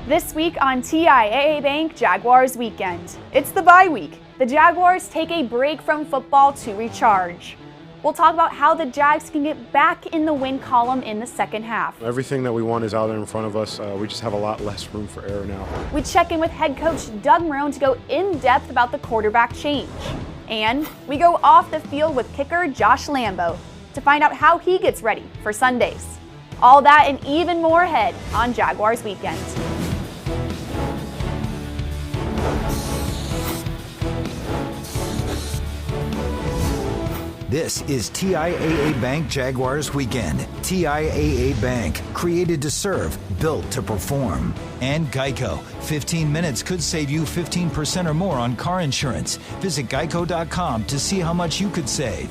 This week on TIAA Bank Jaguars Weekend, it's the bye week. The Jaguars take a break from football to recharge. We'll talk about how the Jags can get back in the win column in the second half. Everything that we want is out there in front of us. We just have a lot less room for error now. We check in with head coach Doug Marrone to go in depth about the quarterback change. And we go off the field with kicker Josh Lambo to find out how he gets ready for Sundays. All that and even more ahead on Jaguars Weekend. This is TIAA Bank Jaguars Weekend. TIAA Bank, created to serve, built to perform. And Geico, 15 minutes could save you 15% or more on car insurance. Visit geico.com to see how much you could save.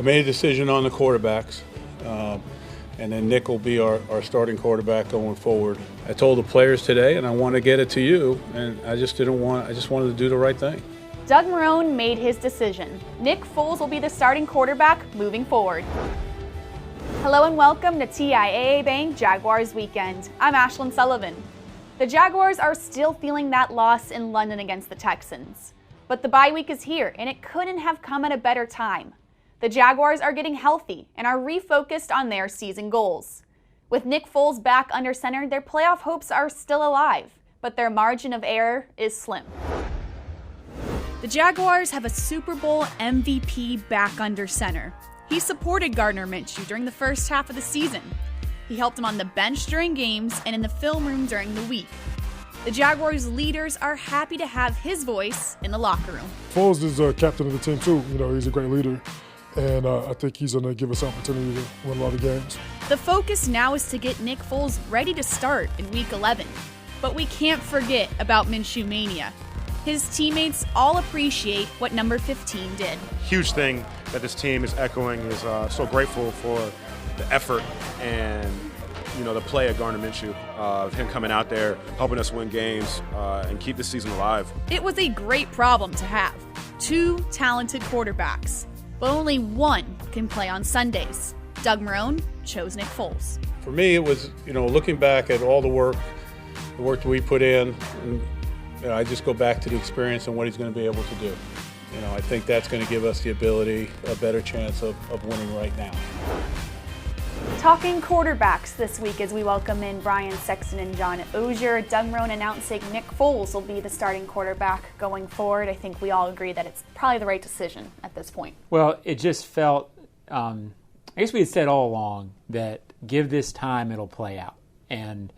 I made a decision on the quarterbacks, and then Nick will be our starting quarterback going forward. I told the players today, and I want to get it to you, and I just wanted to do the right thing. Doug Marrone made his decision. Nick Foles will be the starting quarterback moving forward. Hello and welcome to TIAA Bank Jaguars Weekend. I'm Ashlyn Sullivan. The Jaguars are still feeling that loss in London against the Texans. But the bye week is here, and it couldn't have come at a better time. The Jaguars are getting healthy and are refocused on their season goals. With Nick Foles back under center, their playoff hopes are still alive, but their margin of error is slim. The Jaguars have a Super Bowl MVP back under center. He supported Gardner Minshew during the first half of the season. He helped him on the bench during games and in the film room during the week. The Jaguars leaders are happy to have his voice in the locker room. Foles is a captain of the team too. He's a great leader, and I think he's going to give us opportunity to win a lot of games. The focus now is to get Nick Foles ready to start in Week 11. But we can't forget about Minshew Mania. His teammates all appreciate what number 15 did. Huge thing that this team is echoing is so grateful for the effort and the play of Gardner Minshew, of him coming out there, helping us win games and keep the season alive. It was a great problem to have. Two talented quarterbacks, but only one can play on Sundays. Doug Marrone chose Nick Foles. For me, it was, looking back at all the work that we put in, and I just go back to the experience and what he's going to be able to do. I think that's going to give us the ability, a better chance of winning right now. Talking quarterbacks this week as we welcome in Brian Sexton and John Ogier. Doug Marrone announcing Nick Foles will be the starting quarterback going forward. I think we all agree that it's probably the right decision at this point. Well, it just felt, I guess we had said all along that give this time, it'll play out. And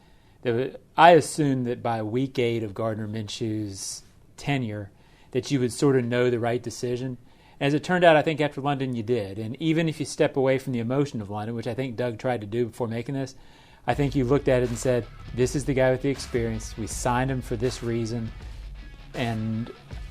I assumed that by week 8 of Gardner Minshew's tenure that you would sort of know the right decision. As it turned out, I think after London you did. And even if you step away from the emotion of London, which I think Doug tried to do before making this, I think you looked at it and said, this is the guy with the experience. We signed him for this reason. And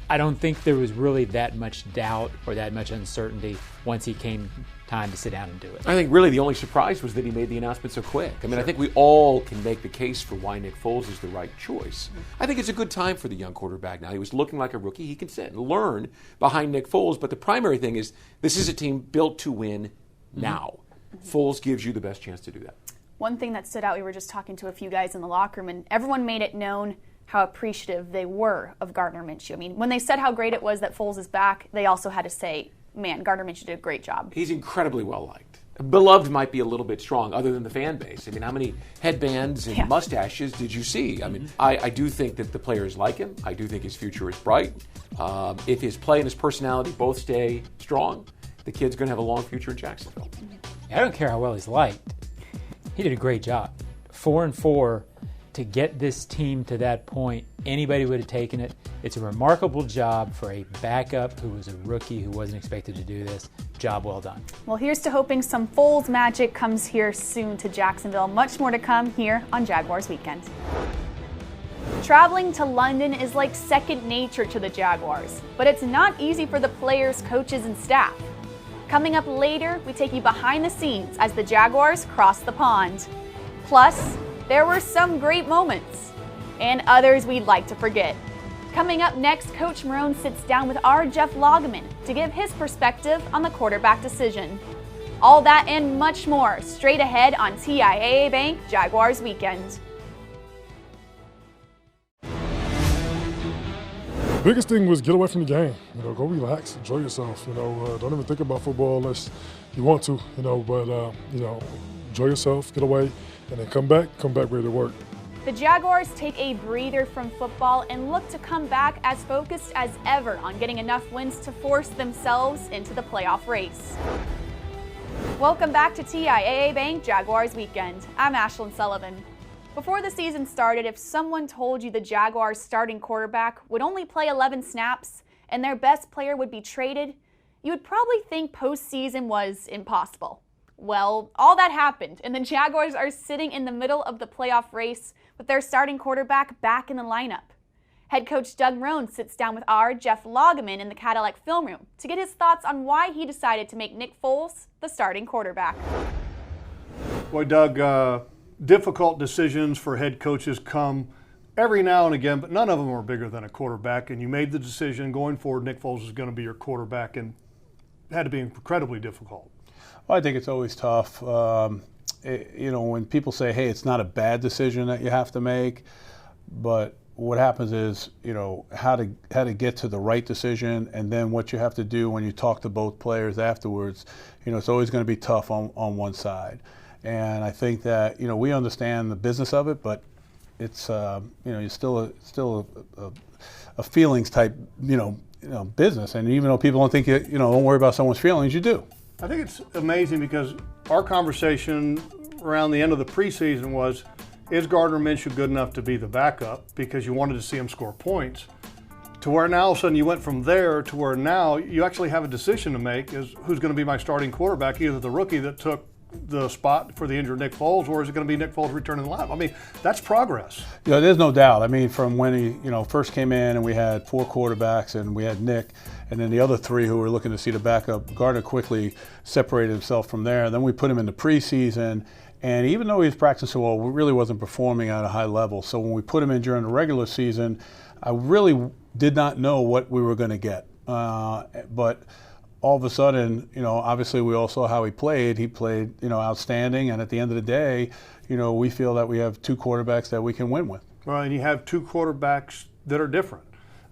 I don't think there was really that much doubt or that much uncertainty once he came time to sit down and do it. I think really the only surprise was that he made the announcement so quick. I mean, I think we all can make the case for why Nick Foles is the right choice. I think it's a good time for the young quarterback now. He was looking like a rookie. He can sit and learn behind Nick Foles, but the primary thing is this is a team built to win now. Foles gives you the best chance to do that. One thing that stood out, we were just talking to a few guys in the locker room, and everyone made it known how appreciative they were of Gardner Minshew. I mean, when they said how great it was that Foles is back, they also had to say, man, Gardner Minshew did a great job. He's incredibly well-liked. Beloved might be a little bit strong, other than the fan base. I mean, how many headbands and mustaches did you see? I mean, I do think that the players like him. I do think his future is bright. If his play and his personality both stay strong, the kid's going to have a long future in Jacksonville. I don't care how well he's liked. He did a great job. 4-4 to get this team to that point. Anybody would have taken it. It's a remarkable job for a backup who was a rookie who wasn't expected to do this. Job well done. Well, here's to hoping some Foles magic comes here soon to Jacksonville. Much more to come here on Jaguars Weekend. Traveling to London is like second nature to the Jaguars, but it's not easy for the players, coaches, and staff. Coming up later, we take you behind the scenes as the Jaguars cross the pond. Plus, there were some great moments, and others we'd like to forget. Coming up next, Coach Marrone sits down with our Jeff Loggeman to give his perspective on the quarterback decision. All that and much more straight ahead on TIAA Bank Jaguars Weekend. Biggest thing was get away from the game. Go relax, enjoy yourself. Don't even think about football unless you want to. But enjoy yourself, get away, and then come back ready to work. The Jaguars take a breather from football and look to come back as focused as ever on getting enough wins to force themselves into the playoff race. Welcome back to TIAA Bank Jaguars Weekend. I'm Ashlyn Sullivan. Before the season started, if someone told you the Jaguars' starting quarterback would only play 11 snaps and their best player would be traded, you would probably think postseason was impossible. Well, all that happened, and the Jaguars are sitting in the middle of the playoff race with their starting quarterback back in the lineup. Head coach Doug Rohn sits down with our Jeff Loggeman in the Cadillac film room to get his thoughts on why he decided to make Nick Foles the starting quarterback. Boy, Doug, difficult decisions for head coaches come every now and again, but none of them are bigger than a quarterback, and you made the decision going forward Nick Foles is going to be your quarterback, and it had to be incredibly difficult. Well, I think it's always tough. When people say, hey, it's not a bad decision that you have to make, but what happens is, how to get to the right decision, and then what you have to do when you talk to both players afterwards, it's always going to be tough on one side. And I think that, we understand the business of it, but it's, you're still a feelings type, business. And even though people don't think don't worry about someone's feelings, you do. I think it's amazing because our conversation around the end of the preseason was, is Gardner Minshew good enough to be the backup? Because you wanted to see him score points. To where now all of a sudden you went from there to where now you actually have a decision to make, is who's going to be my starting quarterback, either the rookie that took the spot for the injured Nick Foles, or is it going to be Nick Foles returning to the lineup? I mean, that's progress. Yeah, there's no doubt. I mean, from when he first came in and we had 4 quarterbacks and we had Nick, and then the other 3 who were looking to see the backup, Gardner quickly separated himself from there. Then we put him in the preseason, and even though he was practicing so well, we really wasn't performing at a high level. So when we put him in during the regular season, I really did not know what we were going to get. But all of a sudden, obviously we all saw how he played. He played, outstanding. And at the end of the day, we feel that we have 2 quarterbacks that we can win with. Well, and you have 2 quarterbacks that are different.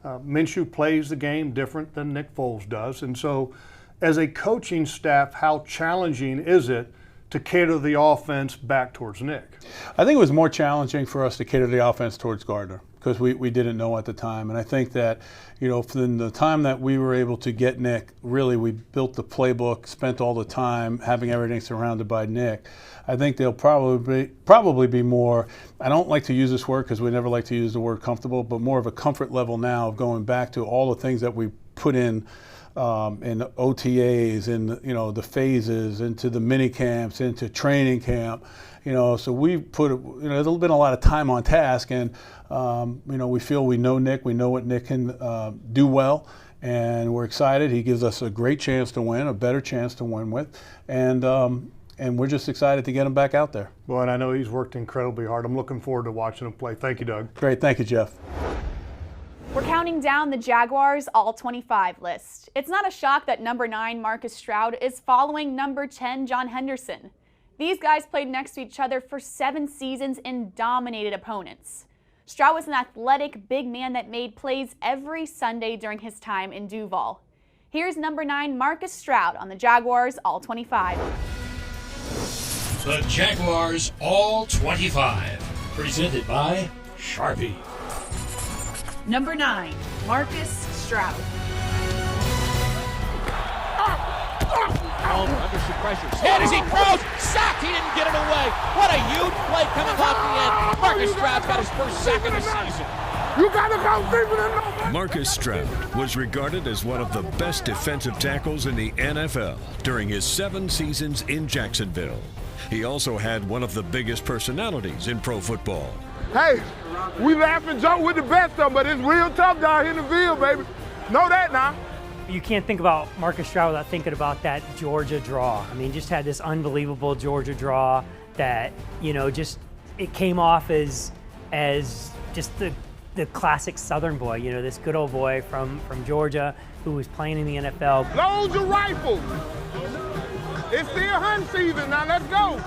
Minshew plays the game different than Nick Foles does. And so as a coaching staff, how challenging is it to cater the offense back towards Nick? I think it was more challenging for us to cater the offense towards Gardner because we didn't know at the time. And I think that, from the time that we were able to get Nick, really we built the playbook, spent all the time having everything surrounded by Nick. I think they'll probably be more, I don't like to use this word because we never like to use the word comfortable, but more of a comfort level now of going back to all the things that we put in OTAs, in the phases, into the mini camps, into training camp. So we put there's been a lot of time on task, and we feel we know Nick, we know what Nick can do well, and we're excited. He gives us a great chance to win, a better chance to win with, and we're just excited to get him back out there. Well, and I know he's worked incredibly hard. I'm looking forward to watching him play. Thank you, Doug. Great, thank you, Jeff. We're counting down the Jaguars' All-25 list. It's not a shock that number 9 Marcus Stroud is following number 10 John Henderson. These guys played next to each other for 7 seasons and dominated opponents. Stroud was an athletic big man that made plays every Sunday during his time in Duval. Here's number 9 Marcus Stroud on the Jaguars' All-25. The Jaguars All-25, presented by Sharpie. Number 9, Marcus Stroud. Under some pressure. Head as he throws. Sacked. He didn't get it away. What a huge play coming off the end. Marcus Stroud's got his first sack of the season. You gotta go deeper than that. Marcus Stroud was regarded as one of the best defensive tackles in the NFL during his 7 seasons in Jacksonville. He also had one of the biggest personalities in pro football. Hey, we laugh and joke with the best of them, but it's real tough down here in the field, baby. Know that now. You can't think about Marcus Stroud without thinking about that Georgia draw. I mean, just had this unbelievable Georgia draw that, it came off as just the classic Southern boy, this good old boy from Georgia who was playing in the NFL. Loads of rifles. It's still hunting season, now let's go.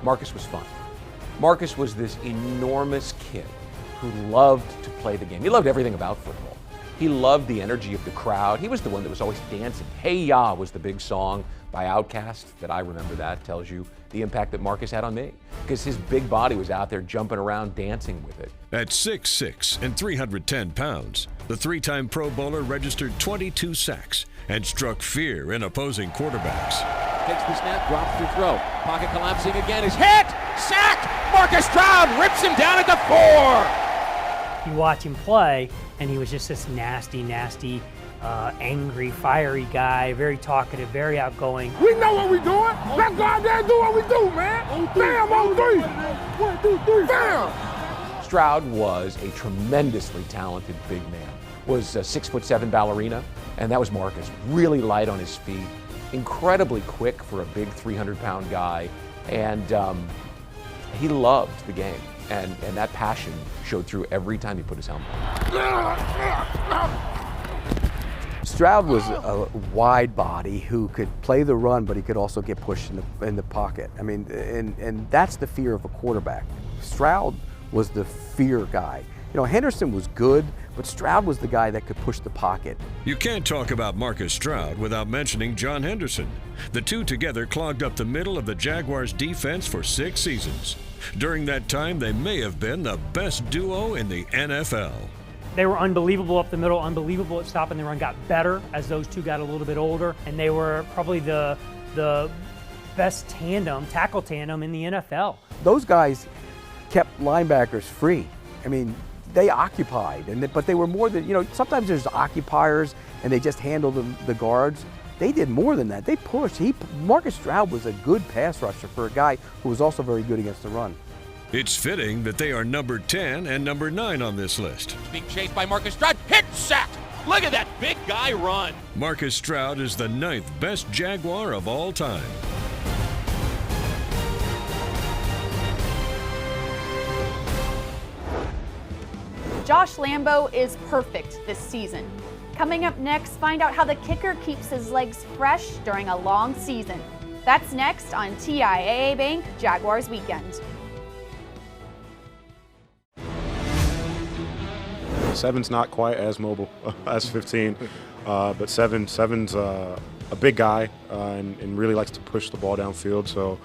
Marcus was fun. Marcus was this enormous kid who loved to play the game. He loved everything about football. He loved the energy of the crowd. He was the one that was always dancing. Hey Ya was the big song by Outkast that I remember. That tells you the impact that Marcus had on me, because his big body was out there jumping around, dancing with it. At 6'6" and 310 pounds, the three-time Pro Bowler registered 22 sacks and struck fear in opposing quarterbacks. Takes the snap, drops to throw. Pocket collapsing again, is hit! Sacked! Marcus Stroud rips him down at the 4! You watch him play, and he was just this nasty, angry, fiery guy, very talkative, very outgoing. We know what we're doing. Let's go out there and do what we do, man. Bam, on 3. 1, 2, 3, bam. Stroud was a tremendously talented big man. Was a 6'7" ballerina, and that was Marcus. Really light on his feet, incredibly quick for a big 300-pound guy, and he loved the game, and that passion showed through every time he put his helmet on. Stroud was a wide body who could play the run, but he could also get pushed in the pocket. I mean, and that's the fear of a quarterback. Stroud was the fear guy. You know, Henderson was good, but Stroud was the guy that could push the pocket. You can't talk about Marcus Stroud without mentioning John Henderson. The two together clogged up the middle of the Jaguars' defense for 6 seasons. During that time, they may have been the best duo in the NFL. They were unbelievable up the middle, unbelievable at stopping the run, got better as those two got a little bit older, and they were probably the best tackle tandem in the NFL. Those guys kept linebackers free. I mean, they occupied, but they were more than, you know, sometimes there's occupiers and they just handle the guards. They did more than that. They pushed. Marcus Stroud was a good pass rusher for a guy who was also very good against the run. It's fitting that they are number 10 and number 9 on this list. Being chased by Marcus Stroud, hit, sacked! Look at that big guy run! Marcus Stroud is the 9th best Jaguar of all time. Josh Lambo is perfect this season. Coming up next, find out how the kicker keeps his legs fresh during a long season. That's next on TIAA Bank Jaguars Weekend. 7's not quite as mobile as 15, but 7's a big guy and really likes to push the ball downfield. So,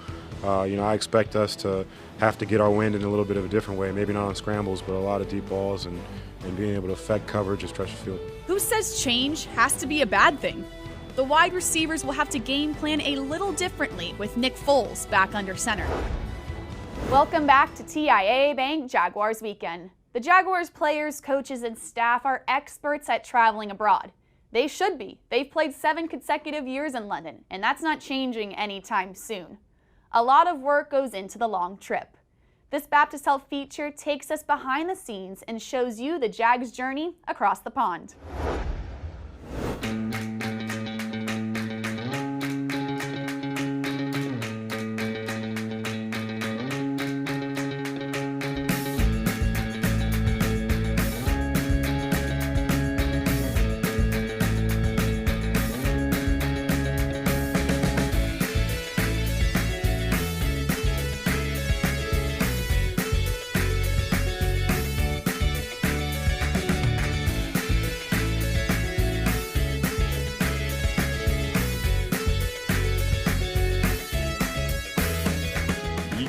you know, I expect us to have to get our wind in a little bit of a different way, maybe not on scrambles, but a lot of deep balls and being able to affect coverage and stretch the field. Who says change has to be a bad thing? The wide receivers will have to game plan a little differently with Nick Foles back under center. Welcome back to TIAA Bank Jaguars Weekend. The Jaguars players, coaches, and staff are experts at traveling abroad. They should be. They've played 7 consecutive years in London, and that's not changing anytime soon. A lot of work goes into the long trip. This Baptist Health feature takes us behind the scenes and shows you the Jags' journey across the pond.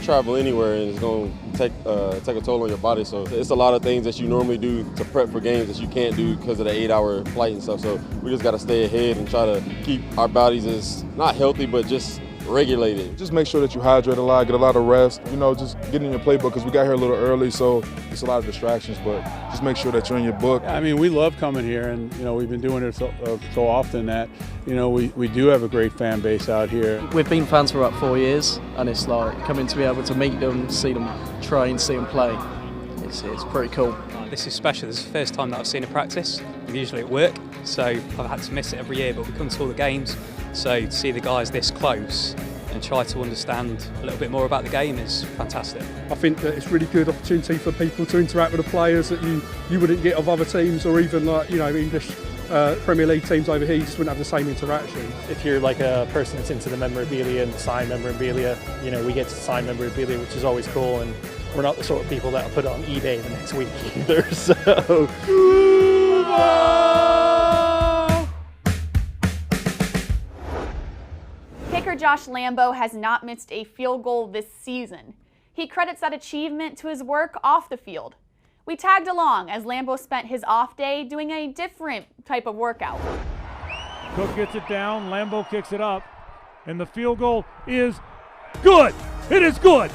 Travel anywhere and it's going to take a toll on your body, so it's a lot of things that you normally do to prep for games that you can't do because of the 8-hour flight and stuff. So we just got to stay ahead and try to keep our bodies as not healthy but just regulated. Just make sure that you hydrate a lot, get a lot of rest, you know, just get in your playbook because we got here a little early, so it's a lot of distractions, but just make sure that you're in your book. I mean, we love coming here, and, you know, we've been doing it so often that, you know, we do have a great fan base out here. We've been fans for about 4 years, and it's like coming to be able to meet them, see them train, see them play. It's pretty cool. This is special. This is the first time that I've seen a practice. I'm usually at work, so I've had to miss it every year, but we come to all the games. So to see the guys this close and try to understand a little bit more about the game is fantastic. I think that it's a really good opportunity for people to interact with the players that you wouldn't get of other teams, or even like, you know, English Premier League teams over here. You just wouldn't have the same interaction. If you're like a person that's into the memorabilia and sign memorabilia, you know, we get to sign memorabilia, which is always cool, and we're not the sort of people that'll put it on eBay the next week either. So. Kicker Josh Lambo has not missed a field goal this season. He credits that achievement to his work off the field. We tagged along as Lambo spent his off day doing a different type of workout. Cook gets it down, Lambo kicks it up, and the field goal is good. It is good.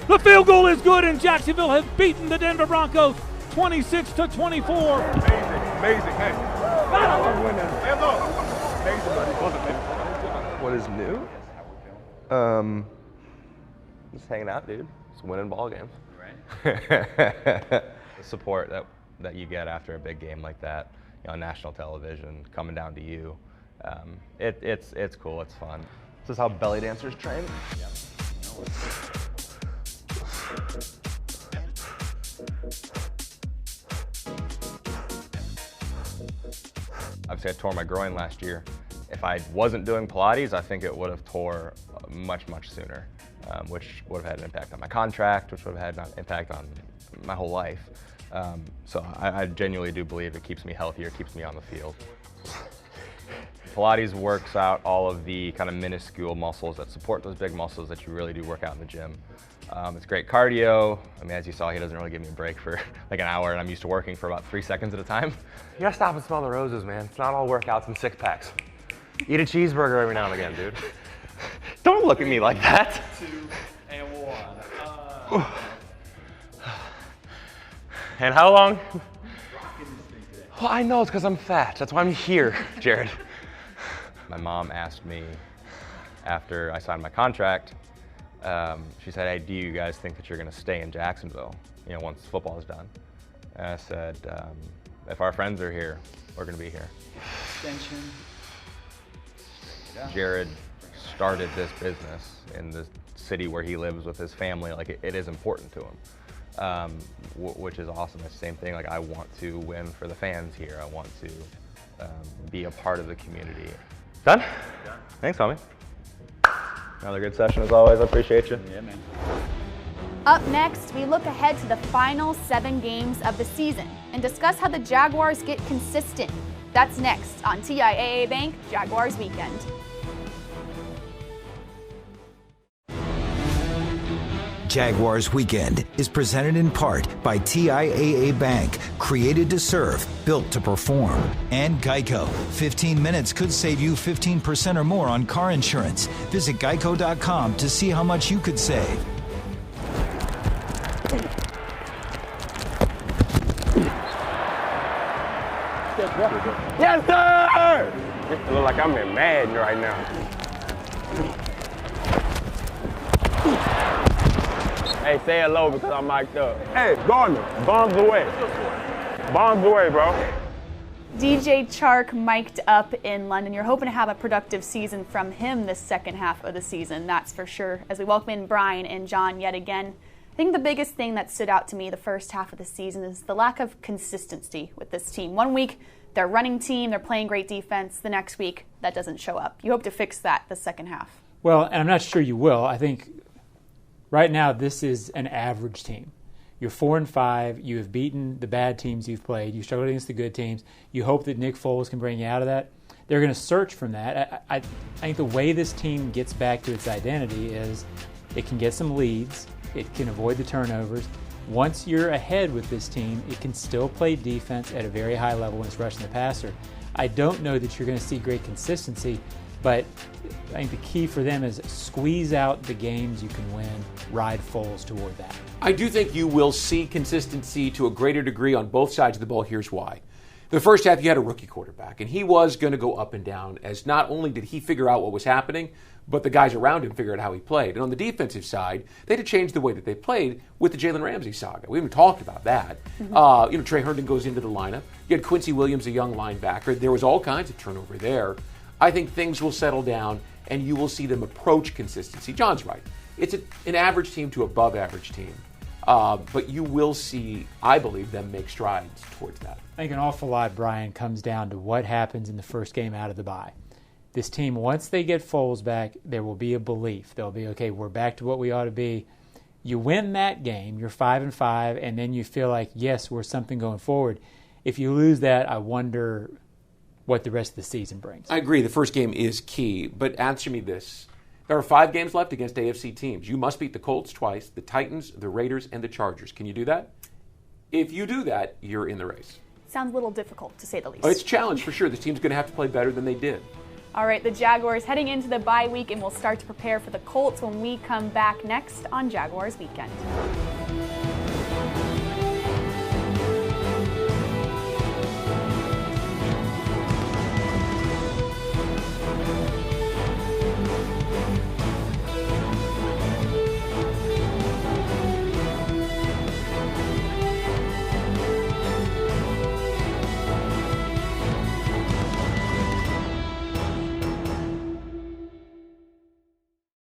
The field goal is good, and Jacksonville has beaten the Denver Broncos 26-24. Amazing. Hey. What is new? Just hanging out, dude. Just winning ball games. Right. The support that you get after a big game like that, on national television, coming down to you, it's cool. It's fun. This is how belly dancers train. Yep. Obviously, I tore my groin last year. If I wasn't doing Pilates, I think it would have tore much sooner, which would have had an impact on my contract, which would have had an impact on my whole life. So I genuinely do believe it keeps me healthier, keeps me on the field. Pilates works out all of the kind of minuscule muscles that support those big muscles that you really do work out in the gym. It's great cardio. I mean, as you saw, he doesn't really give me a break for like an hour, and I'm used to working for about 3 seconds at a time. You gotta stop and smell the roses, man. It's not all workouts and six packs. Eat a cheeseburger every now and again, dude. Don't look at me like that. 2 and 1. And how long? Well, I know it's because I'm fat. That's why I'm here, Jared. My mom asked me after I signed my contract, she said, hey, do you guys think that you're going to stay in Jacksonville, once football is done? And I said, if our friends are here, we're going to be here. Extension. Yeah. Jared started this business in the city where he lives with his family. Like, it is important to him, which is awesome. It's the same thing. Like, I want to win for the fans here. I want to be a part of the community. Done? Done. Thanks, homie. Another good session as always. I appreciate you. Yeah, man. Up next, we look ahead to the final 7 games of the season and discuss how the Jaguars get consistent. That's next on TIAA Bank Jaguars Weekend. Jaguars Weekend is presented in part by TIAA Bank, created to serve, built to perform, and Geico. 15 minutes could save you 15% or more on car insurance. Visit geico.com to see how much you could save. Yes, sir! It look like I'm in Madden right now. Hey, say hello because I'm mic'd up. Hey, Gardner, bombs away. Bombs away, bro. DJ Chark mic'd up in London. You're hoping to have a productive season from him this second half of the season, that's for sure. As we welcome in Brian and John yet again, I think the biggest thing that stood out to me the first half of the season is the lack of consistency with this team. One week, they're running team, they're playing great defense. The next week, that doesn't show up. You hope to fix that the second half. Well, and I'm not sure you will. I think right now this is an average team. You're 4-5. You have beaten the bad teams you've played. You struggled against the good teams. You hope that Nick Foles can bring you out of that. They're going to search from that. I think the way this team gets back to its identity is it can get some leads. It can avoid the turnovers. Once you're ahead with this team, it can still play defense at a very high level when it's rushing the passer. I don't know that you're going to see great consistency, but I think the key for them is squeeze out the games you can win, ride Foles toward that. I do think you will see consistency to a greater degree on both sides of the ball. Here's why. The first half, you had a rookie quarterback, and he was going to go up and down as not only did he figure out what was happening, but the guys around him figured out how he played. And on the defensive side, they had to change the way that they played with the Jalen Ramsey saga. We haven't talked about that. Trey Herndon goes into the lineup. You had Quincy Williams, a young linebacker. There was all kinds of turnover there. I think things will settle down, and you will see them approach consistency. John's right. It's an average team to above average team. But you will see, I believe, them make strides towards that. I think an awful lot, Brian, comes down to what happens in the first game out of the bye. This team, once they get Foles back, there will be a belief. They'll be, okay, we're back to what we ought to be. You win that game, you're 5-5, and then you feel like, yes, we're something going forward. If you lose that, I wonder what the rest of the season brings. I agree. The first game is key. But answer me this. There are 5 games left against AFC teams. You must beat the Colts twice, the Titans, the Raiders, and the Chargers. Can you do that? If you do that, you're in the race. Sounds a little difficult, to say the least. Oh, it's a challenge for sure. This team's going to have to play better than they did. All right, the Jaguars heading into the bye week, and we'll start to prepare for the Colts when we come back next on Jaguars Weekend.